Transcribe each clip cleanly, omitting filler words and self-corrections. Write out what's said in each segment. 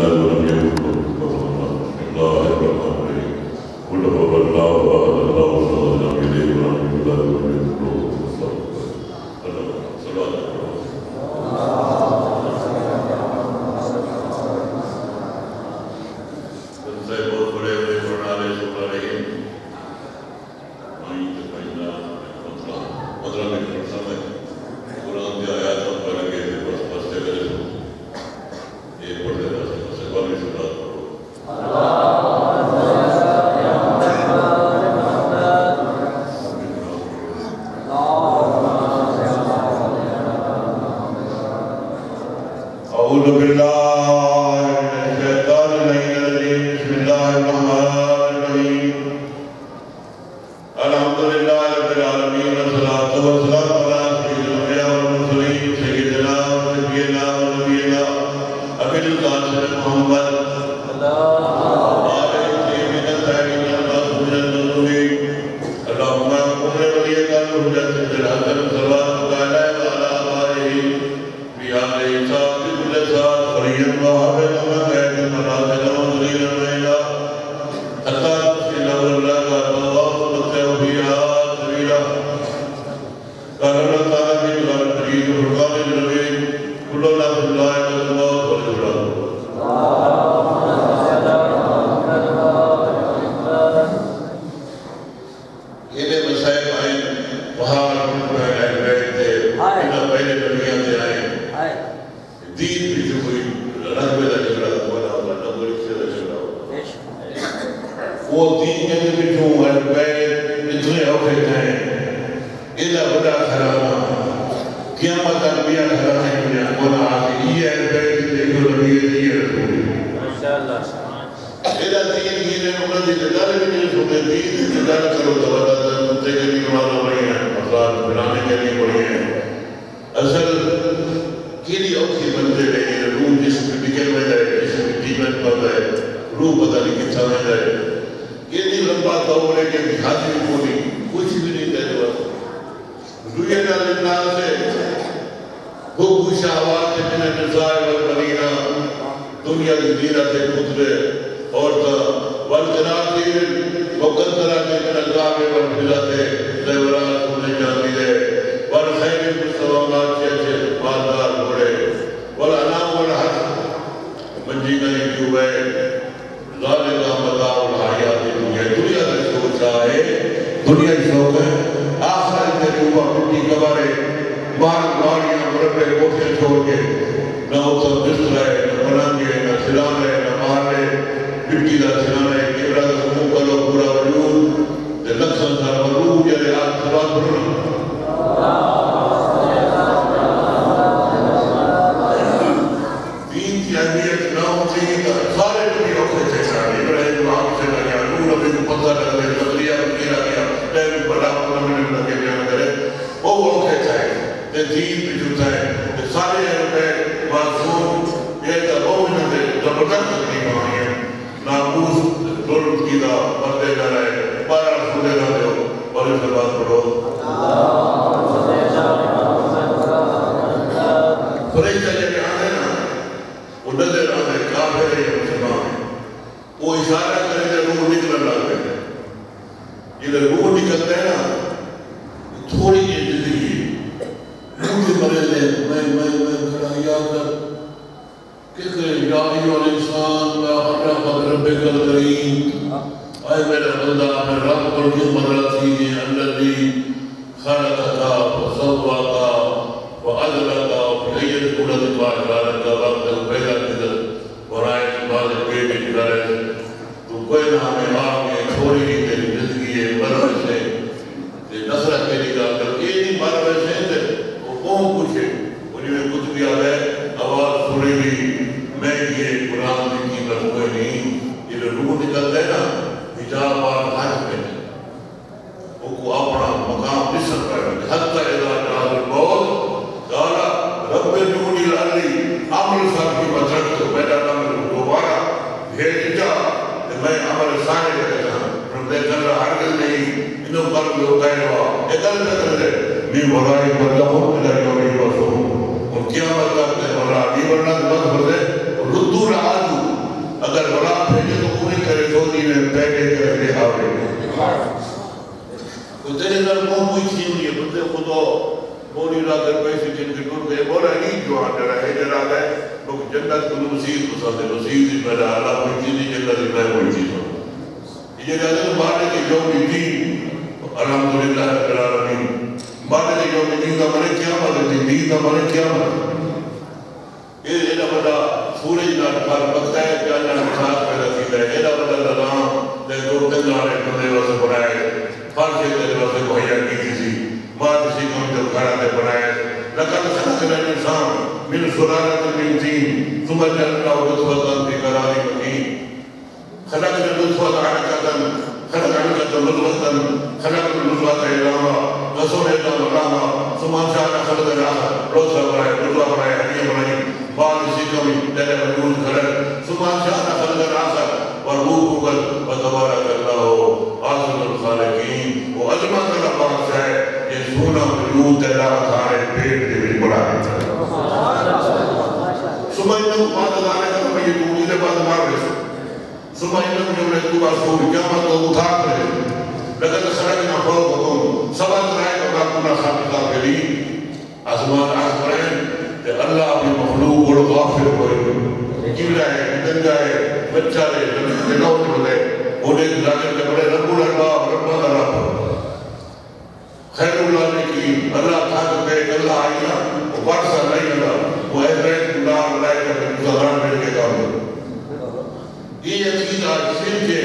يولد ولم يكن له كفوا أحد. بسم الله الرحمن الرحيم. قل هو الله أحد الله الصمد لم يلد ولم يولد ولم يكن له كفوا أحد. صلوات قیامت کا اگر بلا بھیجے تو پوری کرے سونی میں پہلے کرے آوے تو تیرے در موہ کوئی تھی ہوئی ہے بندے خدا مولی را در پیسے جن کے ٹور گئے مولا نہیں جو آنے رہا ہے جرا گئے لوگ جنت کو نصیب کو ساتھ نصیب سے میرا اللہ کوئی چیزی جنت میں کوئی چیز ہو یہ جنت مانے کے یوم دین الحمدللہ رب العالمین مانے کے یوم دین کا مانے کیا مانے دین کا مانے کیا مانے یہ اینا بڑا سورج نہ کھار پکتا ہے کہ اللہ نے خاص پیدا کی ہے اینا بڑا نظام دے دو تنگانے بندے واسے بنائے ہر شے دے واسے مہیا کی کسی ماں کسی کو جو کھڑا دے بنائے لقد خلقنا الانسان من سلالة من طين ثم جعلناه نطفة في قرار مكين خلقنا النطفة علقة خلق علقة مضغة خلق المضغة عظاما قسم عظام لحما ثم انشأنا خلقا آخر روزا برائے روزا برائے ہڈیاں برائے بعد اسی کمی دل وجود خلق ثم انشأنا خلقا آخر والروح قل وتبارك الله احسن الخالقين وعظمت اللہ ہے یہ سونا وجود اللہ تھارے پیٹ دے بھی بڑا ہے سمجھنے بعد لانے کا میں یہ دوری دے بعد مار رہے سمجھنے کو جب تو رسول قیامت کو اٹھا کرے لقد خلقنا فوقكم سبع طرائق وما كنا خالقين غيرين آسمان آسمان کہ اللہ اپنی مخلوق اور غافر ہوئے کیڑا ہے گنگا ہے بچہ ہے جنوٹ ہوئے انہیں ظاہر کے بڑے رب الارباب رب الارباب خیر اللہ نے کی اللہ تھا کہ اللہ آئینا وہ وارثہ نہیں اللہ وہ احرائت اللہ اللہ کا مظاہران مل کے کام ہے یہ عقیدہ صرف ہے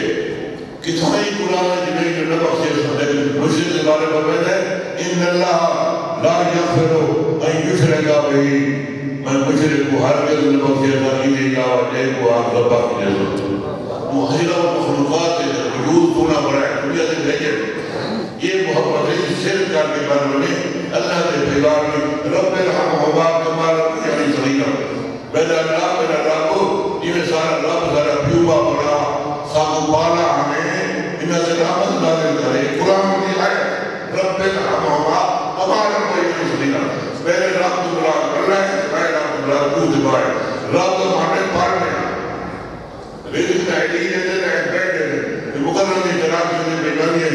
کتھائی قرآن جنہیں جو نبخ سے لیکن مشرق کے بارے پر میں ہے ان اللہ لا یغفرو ان یشرکا بہی میں مشرق کو ہر کے نبخ سے نہیں دے گا اور جے کو آپ ضبط کی جیسا محضرہ و مخلوقات ہے وجود تونا بڑا ہے دنیا سے بھیجے یہ محمد عزیز شرک کر کے بارے میں اللہ کے پیغار میں رب الحم حباب کمال یعنی صغیرہ میرا رب یہ سارا رب سارا پیوبا بڑا ساکو بالا ہمیں انہا سے رحمت نازل کرے قرآن کی آئے رب الحم حباب کمال یعنی صغیرہ میرے رب دبرا اللہ ہے میرے رب دبرا کو دبائے رب ہمیں پڑھنے رزق تعلیم ہے بیٹھے مقرر جناب کی بیمانی ہے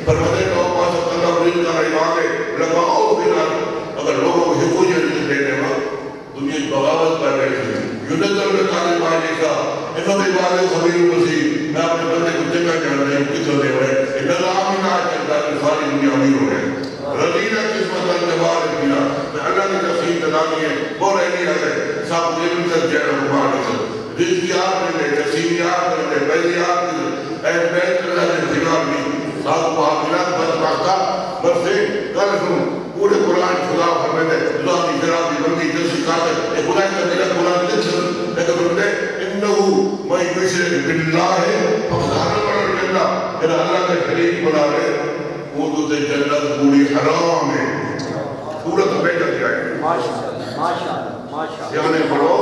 فرماتے ہیں لوگ پاس اللہ رزق کا ایمان ہے لگاؤ بنا اگر لوگوں کو حقوق رزق دینے میں دنیا بغاوت کر رہے تھے یونیزر میں قادر بھائی جیسا انہوں نے بات خبیر مسیح میں اپنے بندے کو جگہ کر رہے ہیں کتوں دے رہے ہیں ان اللہ میں آج چلتا ہے ساری دنیا امیر ہو رہے ہیں رضینا قسمت الجبار بنا میں اللہ کی تفصیل تدانی ہے وہ رہنی ہے صاحب دل تک جہاں مبارک ہے رزقیات میں لے تقسیمیات میں لے بیلیات میں لے اے بیت اللہ نے بھگار بھی ساتھ محافلات بدبختہ برسے کر سن پورے قرآن خدا فرمائے اللہ کی جرابی بندی جیسی قاتل اے خدا کا دلہ قرآن لکھن لیکن فرمائے انہو میں یشرک باللہ فخدار بڑھر جنہ کہ اللہ کا شریک بنا رہے وہ تو تے جنت پوری حرام ہے پورا تو بیٹھا جائے ماشاءاللہ یعنی پڑھو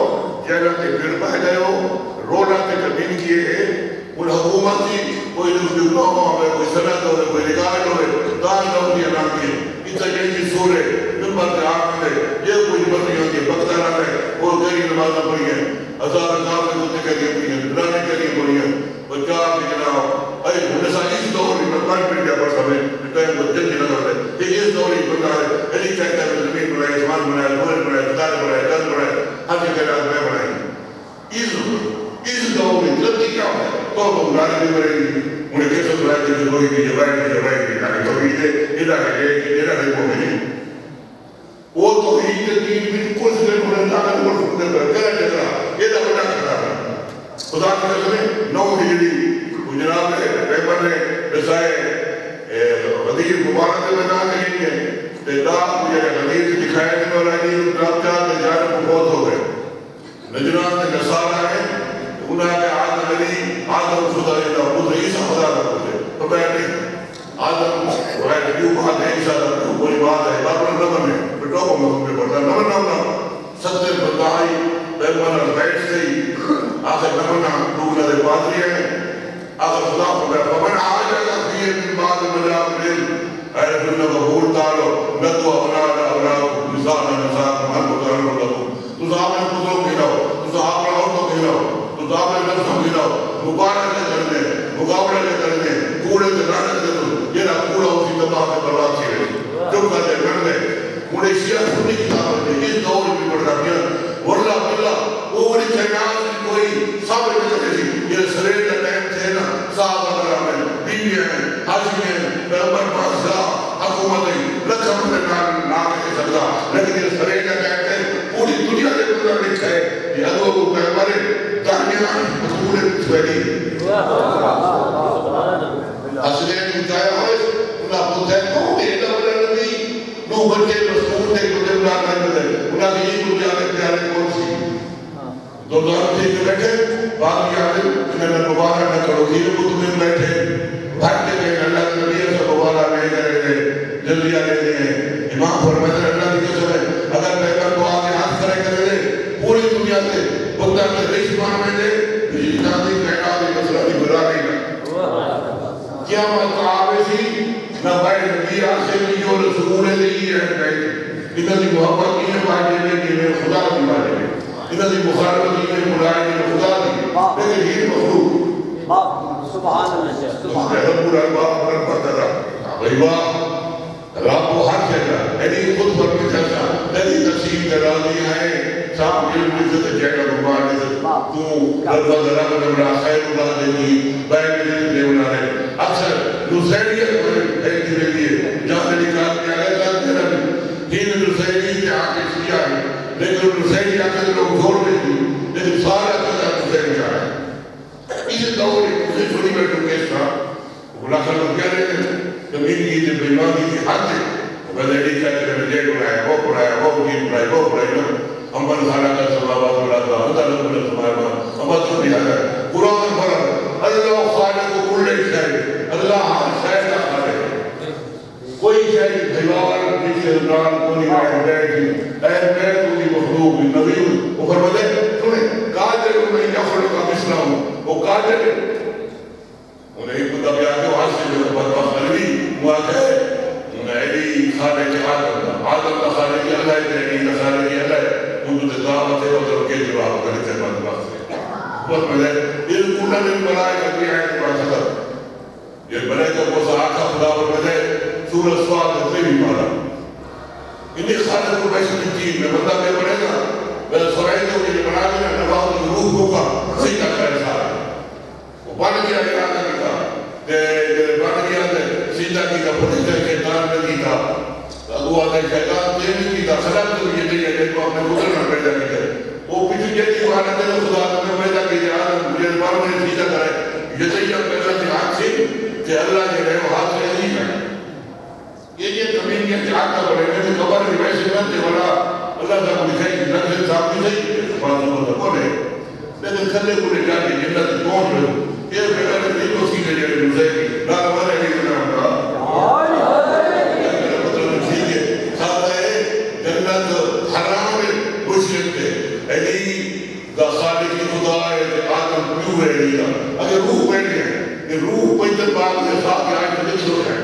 جنت کے پھر بہ گئے ہو رونا کے کبین کیے ہیں ان حکومت کی کوئی ڈپلوما ہوئے کوئی سند ہوئے کوئی ریکارڈ ہوئے دان نوٹی اعلان کیے اتنا جنگی سورے نمبر کے آنکھ میں یہ کوئی نمبر نہیں ہوتی بکتا رہا ہے وہ گھری نمازہ پڑھی ہیں ہزار ہزار میں کتے کے لیے پڑھی ہیں دلانے کے لیے پڑھی ہیں بچار کے جناب اے انسا اس دور میں پانچ منٹ کیا پڑھ سمیں ٹائم کو جلدی لگا رہے کہ اس دور ہی بندہ ہے ایلی چاہتا ہے زمین بنائے اسمان بنائے دورے بنائے ستارے بنائے چند بنائے ہر جگہ میں بنائے اس دور میں جلدی کیا ہے تو ہم گانے بھی کریں گی انہیں کیسے بلائے کہ جو کوئی بھی جبائے گی تاکہ توحید ہے ادھا ہے کہ ادھا ہے وہ نہیں وہ توحید دین بالکل سے انہیں لاغت کو سکتے پر کرا جگہ ادھا بڑا کرا ہے خدا کی قسمیں 9 ہجری جناب نے پیپر نے رسائے غدیر مبارک میں نہ کہیں گے کہ رات مجھے غدیر سے دکھائے دینے والا نہیں رات چاہتے جانے کو بہت ہو گئے نجران نے نصارہ ہے انہاں نے آدم علی آدم خدا علیہ حضر عیسیٰ خدا کا پوچھے تو میں نہیں آدم وغیر کیوں بات ہے عیسیٰ کا کوئی بات ہے بات پر نمن ہے بٹو کو میں تمہیں پڑھتا نمن نمنا ستر بردائی پیمان البیٹ سے ہی آخر نمنا دوگنا دے پادری ہیں آخر خدا کو میں فمن آجا کا فیر من بعد مجاب لیل اے رسول اللہ بھول تالو ندو اپنانا اپنانا نسانا نسانا محل مطالب لکھو تو صحابہ نے کتوں کھیلاو تو صحابہ نے عورتوں کھیلاو تو مقابلے نفسوں کی نہ مبارک کرنے مقابلے کرنے کوڑے سے رانے سے یہ نہ کوڑا اسی دبا کے برباد کی رہی جو کرنے کرنے کوڑے شیعہ سنی کتاب ہے اس دور میں پڑھا گیا واللہ باللہ وہ بڑی کائنات کی کوئی صبر میں کرے تھی یہ سریر کا ٹائم تھے نا صحابہ کرام ہیں بیوی ہیں حاجی ہیں پیغمبر بادشاہ حکومت ہیں رقم میں نام کے سکتا لیکن یہ سریر کا ٹائم تھے پوری دنیا کے اندر لکھا ہے کہ ادو کو پیغمبر دانیان مسئولے پھیلی حسنین مجھایا ہوئے انہاں پوچھے کون ہے اللہ نبی نو بچے مسئول تھے جو دیونا کرنے دے انہاں کی یہ دنیا کے پیارے کون سی دو دور تھے کہ بیٹھے باقی آدھے انہیں میں مبارہ نہ کرو کھیلے کو تمہیں بیٹھے بھاگتے گئے اللہ کے نبی سے مبارہ نہیں کرے گئے جلدی آنے دیں امام فرمائے اللہ کی قسم ہے اگر پیغمبر کو آگے ہاتھ کرے کرے دے پوری دنیا سے بندہ کے رئیس مانوے دے تو یہ جاتی کہنا دی مسئلہ دی برا نہیں گا کیا مطلب آوے سی نہ بھائی نبی آسے کی جو رسول ہے یہ ہے بیٹھے انہاں دی محبت کی ہے باجے میں کہ میں خدا کی باجے میں انہاں دی مخالفت کی ہے ملائے کی خدا دی لیکن یہ مخلوق سبحان اللہ سبحان اللہ رب العباد رب العباد غیبہ رب و حق جگہ ایڈی خود پر مجھتا ایڈی تقسیم درالی ہے صاحب علم عزت جیگہ ربان عزت تو رب رب نمرا خیر اللہ دیکھی بین عزت دیونا ہے اکثر نسیریت پر ایک دیوے لیے جہاں نکال کے آگے جانتے رہے ہین نسیری کے آگے کیا ہے لیکن نسیری آگے لوگ جوڑ میں تھی لیکن سارا قدر نسیری آ ہے اس دور مجھے چھوڑی بیٹھوں کیس تھا بلا کر لوگ کیا رہے ہیں زمین کی جب بیمانی کی حد ہے میں نے دیکھا کہ میں جیل پڑھایا وہ جیل پڑھایا وہ پڑھایا امبر خانہ کا صلابات اللہ کا اللہ لکھ اللہ سمائے امبر تو بھی آگا قرآن فرم اللہ خالق و کل شہر اللہ ہر شہر کا خالق کوئی شہر بھیوار جیسے رمضان کو نہیں آئے بیٹھی اے بیت ہوئی مخلوق نبی وہ فرمدے سنیں قادر میں یخلق کا مثلہ ہوں وہ قادر انہیں ایک مدہ بھی آگے وہاں سے جو بدبخ قلبی مواقع ہے انہیں ایڈی خالق آدم کا خالق اللہ ہے ایڈی کا خالق اللہ ہے ان کو دعوت ہے اور کے جواب کرتے ہیں بدبخ سے بہت مزے یہ کونہ نے بلائے کرتی ہے کہ بڑا خطر یہ بلائے کا وہ آقا خدا اور مزے سورہ سواد سے بھی مالا انہیں خالق کو پیسے کی میں بندہ میں بڑھے گا میں سوائے دے کہ یہ بنا دینا نباؤ کی روح ہوگا صحیح کا خیر سارا وہ بڑھ گیا ارادہ کرتا بڑھ گیا سیدھا کی کا پتہ ہے شیطان نے کی تھا وہ آدھے شیطان تیمی کی تھا خلق تو یہ نہیں ہے کہ وہ اپنے گزرنا پیدا کی ہے وہ پیچھے جیتی وہ آنے دے خدا نے پیدا کی ہے آدم مجھے بار میں سیدھا کرے یہ صحیح اب پیدا کی ہاتھ سے کہ اللہ جو ہے وہ ہاتھ سے عزیز ہے یہ زمین کے ہاتھ کا بڑھے گئے تو قبر کی ویسے نہ تھے والا اللہ صاحب لکھائی کہ نقل صاحب کی صحیح بات ہوتا کون ہے لیکن کھلے کو لے جا کے جنت کون ہے یہ پیدا نے نہیں کو سیدھے جائے روزے کی نہ ہمارے نہیں نام کا حرام مشرک تھے ایلی دا خالق خدا ہے آدم کیوں ہے لیا اگر روح بیٹھ گئے یہ روح پیدر باغ کے ساتھ آئے تو لکھ لو ہے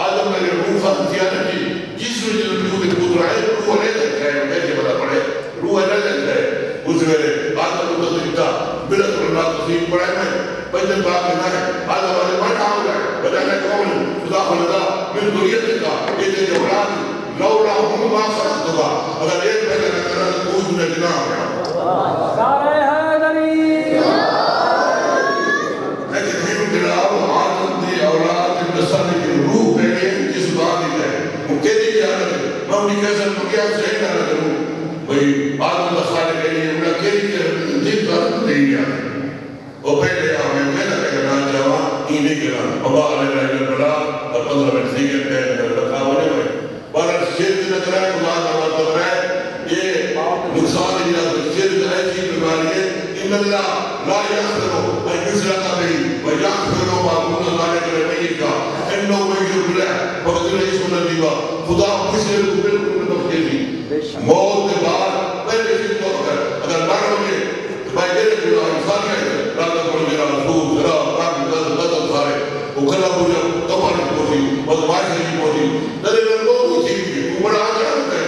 آدم نے روح ختم کیا نہیں جس میں جن روح کے پوت رہا ہے روح علیہ لگتا ہے ویسے بتا پڑے روح علیہ لگتا ہے اس ویلے آدم کو تصدیقہ بلت اللہ تصدیق پڑھے میں پیدر باغ میں نہ ہے آدم والے بیٹھا ہو گئے بجانے کون خدا خلدہ من دریت کا یہ جو اولاد لولا ہم ما خلقتها اگر ایک پہلے نہ کرا تو کوئی نے گناہ ہو گیا سارے حیدری لیکن ہم دلاؤ آدم دی اولاد نسل کی روح پہلے جس بات ہے وہ کہتی جا رہے میں انہیں کیسے مکیہ صحیح نہ کروں بھئی آدم کا خالق ہے یہ انہیں کہتی جس بات نہیں جا رہے وہ پہلے آمین میں نہ کہنا جاوہ انہیں کہنا اللہ علیہ البلا اور 15 منٹ سیکھیں پہلے رکھا ہونے میں بارہ شرک نہ کرائے خدا تعالیٰ کرائے یہ نقصان ہے شرک ایسی بیماری ہے ان اللہ لا یغفرو ان یشرک به ویغفر ما دون ذلک لمن یشاء انه من یشرک فقد اسم الذیبا خدا مشرک کو بالکل نہ بخشے گی موت کے بعد پہلے سے تو اگر مرو گے تو بھائی میرے خدا انسان ہے رات کو میرا رسول ذرا پاک بدل سارے وہ کلا پوجا کفر کی پوچھی بدماش کی پوچھی درے لوگوں کو چیز کی بڑا جانتا ہے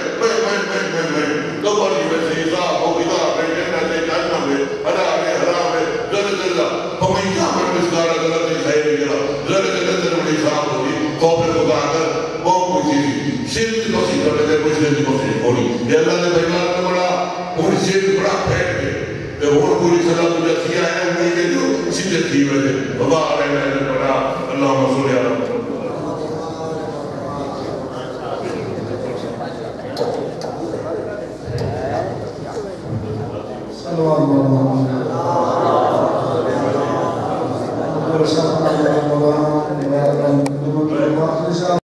میں کفر کی ویسے حساب ہو گیا میں جنت میں جاننا میں حلال ہے فمن يعمل مثقال ذرة خيرا يره ذرة جنت بڑی صاحب ہوگی خوف خدا کر بہت کوئی چیز شیر کی بخشش کر لگے کوئی شیر کی بخشش ہوگی یہ اللہ نے بھائیوان نے بڑا پوری شیر بڑا پھیٹ گئے کہ وہ پوری صدا مجھے کیا ہے انہی کے جو سیدھے تھی وجہ بابا آرہے میں نے بڑا اللہ مسئول یا رب صلوات اللہ